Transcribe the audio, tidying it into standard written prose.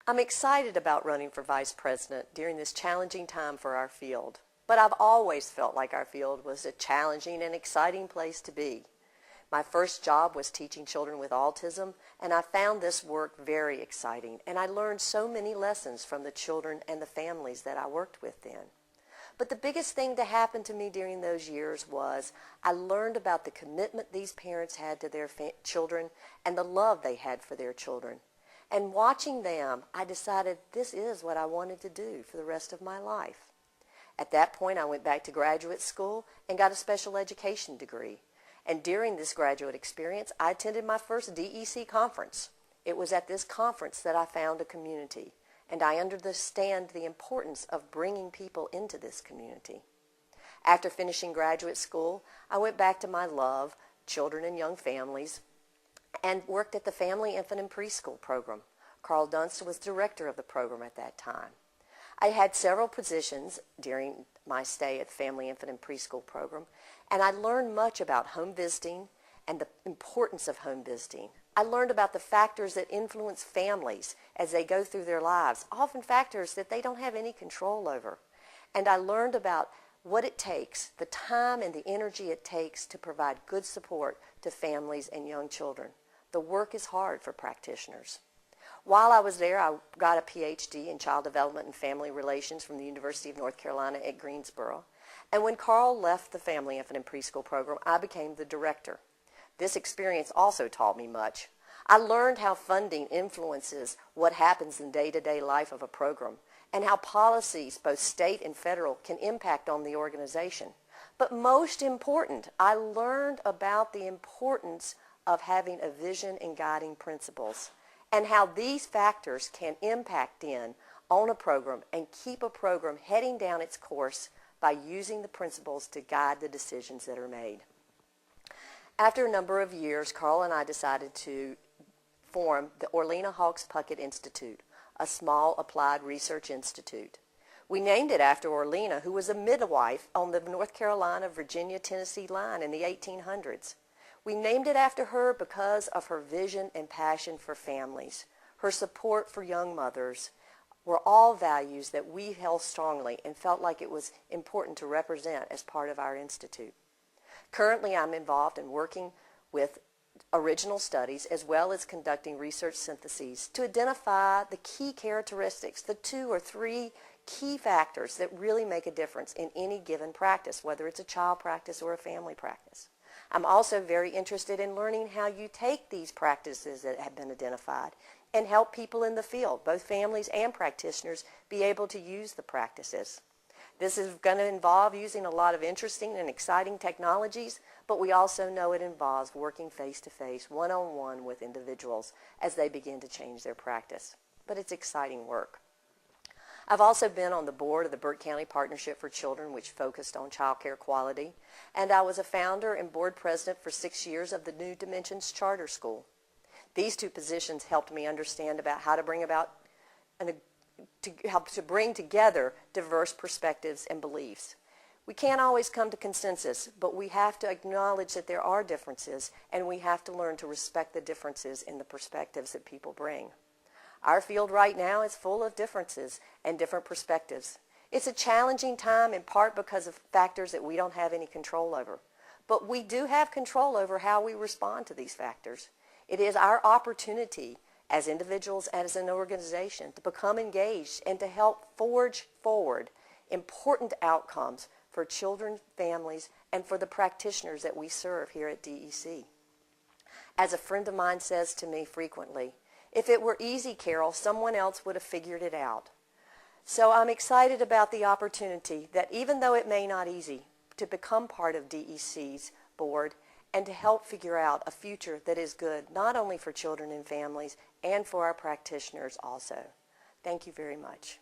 I'm excited about running for vice president during this challenging time for our field, but I've always felt like our field was a challenging and exciting place to be. My first job was teaching children with autism, and I found this work very exciting, and I learned so many lessons from the children and the families that I worked with then. But the biggest thing to happen to me during those years was I learned about the commitment these parents had to their children and the love they had for their children. And watching them, I decided this is what I wanted to do for the rest of my life. At that point, I went back to graduate school and got a special education degree. And during this graduate experience, I attended my first DEC conference. It was at this conference that I found a community, and I understand the importance of bringing people into this community. After finishing graduate school, I went back to my love, children and young families, and worked at the Family, Infant, and Preschool program. Carl Dunst was director of the program at that time. I had several positions during my stay at the Family, Infant, and Preschool program, and I learned much about home visiting and the importance of home visiting. I learned about the factors that influence families as they go through their lives, often factors that they don't have any control over. And I learned about what it takes, the time and the energy it takes to provide good support to families and young children. The work is hard for practitioners. While I was there, I got a PhD in Child Development and Family Relations from the University of North Carolina at Greensboro. And when Carl left the Family, Infant, and Preschool program, I became the director. This experience also taught me much. I learned how funding influences what happens in day-to-day life of a program and how policies, both state and federal, can impact on the organization. But most important, I learned about the importance of having a vision and guiding principles, and how these factors can impact on a program and keep a program heading down its course by using the principles to guide the decisions that are made. After a number of years, Carl and I decided to form the Orlena Hawks Puckett Institute, a small applied research institute. We named it after Orlena, who was a midwife on the North Carolina, Virginia, Tennessee line in the 1800s. We named it after her because of her vision and passion for families. Her support for young mothers were all values that we held strongly and felt like it was important to represent as part of our institute. Currently, I'm involved in working with original studies as well as conducting research syntheses to identify the key characteristics, the 2 or 3 key factors that really make a difference in any given practice, whether it's a child practice or a family practice. I'm also very interested in learning how you take these practices that have been identified and help people in the field, both families and practitioners, be able to use the practices. This is going to involve using a lot of interesting and exciting technologies, but we also know it involves working face-to-face, one-on-one with individuals as they begin to change their practice. But it's exciting work. I've also been on the board of the Burke County Partnership for Children, which focused on child care quality, and I was a founder and board president for 6 years of the New Dimensions Charter School. These 2 positions helped me understand about how to bring about to bring together diverse perspectives and beliefs. We can't always come to consensus, but we have to acknowledge that there are differences, and we have to learn to respect the differences in the perspectives that people bring. Our field right now is full of differences and different perspectives. It's a challenging time in part because of factors that we don't have any control over. But we do have control over how we respond to these factors. It is our opportunity as individuals and as an organization to become engaged and to help forge forward important outcomes for children, families, and for the practitioners that we serve here at DEC. As a friend of mine says to me frequently, "If it were easy, Carol, someone else would have figured it out." So I'm excited about the opportunity that even though it may not be easy, to become part of DEC's board and to help figure out a future that is good not only for children and families and for our practitioners also. Thank you very much.